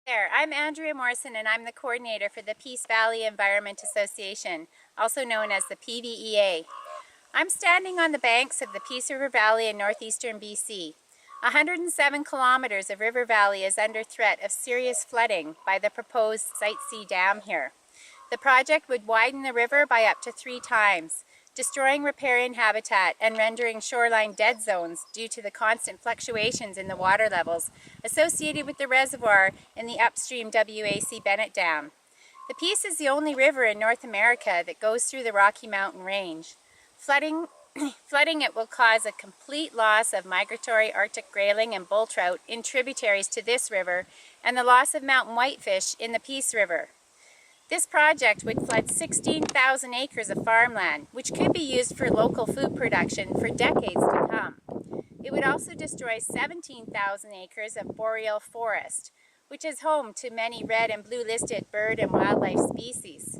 There, I'm Andrea Morrison and I'm the coordinator for the Peace Valley Environment Association, also known as the PVEA. I'm standing on the banks of the Peace River Valley in northeastern BC. 107 kilometers of river valley is under threat of serious flooding by the proposed Site C dam here. The project would widen the river by up to 3 times, destroying riparian habitat and rendering shoreline dead zones due to the constant fluctuations in the water levels associated with the reservoir in the upstream WAC Bennett Dam. The Peace is the only river in North America that goes through the Rocky Mountain Range. Flooding it will cause a complete loss of migratory Arctic grayling and bull trout in tributaries to this river and the loss of mountain whitefish in the Peace River. This project would flood 16,000 acres of farmland, which could be used for local food production for decades to come. It would also destroy 17,000 acres of boreal forest, which is home to many red and blue listed bird and wildlife species.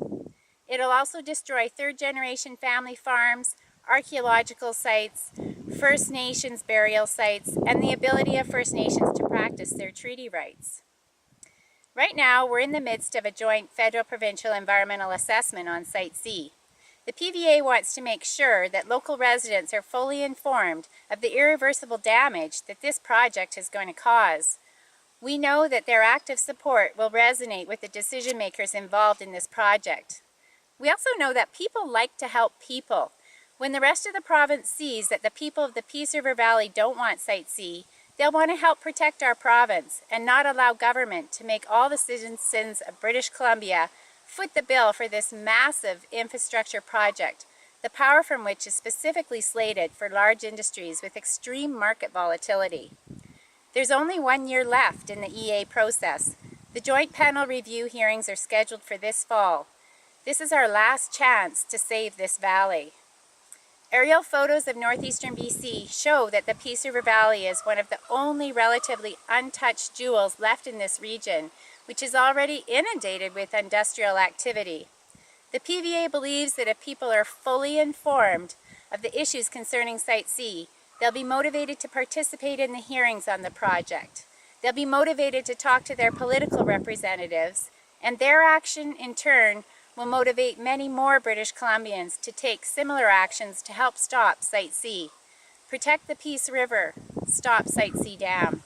It'll also destroy third-generation family farms, archaeological sites, First Nations burial sites, and the ability of First Nations to practice their treaty rights. Right now, we're in the midst of a joint federal-provincial environmental assessment on Site C. The PVA wants to make sure that local residents are fully informed of the irreversible damage that this project is going to cause. We know that their active support will resonate with the decision makers involved in this project. We also know that people like to help people. When the rest of the province sees that the people of the Peace River Valley don't want Site C, they'll want to help protect our province and not allow government to make all the citizens of British Columbia foot the bill for this massive infrastructure project, the power from which is specifically slated for large industries with extreme market volatility. There's only 1 year left in the EA process. The joint panel review hearings are scheduled for this fall. This is our last chance to save this valley. Aerial photos of northeastern BC show that the Peace River Valley is one of the only relatively untouched jewels left in this region, which is already inundated with industrial activity. The PVA believes that if people are fully informed of the issues concerning Site C, they'll be motivated to participate in the hearings on the project. They'll be motivated to talk to their political representatives, and their action in turn will motivate many more British Columbians to take similar actions to help stop Site C. Protect the Peace River. Stop Site C Dam.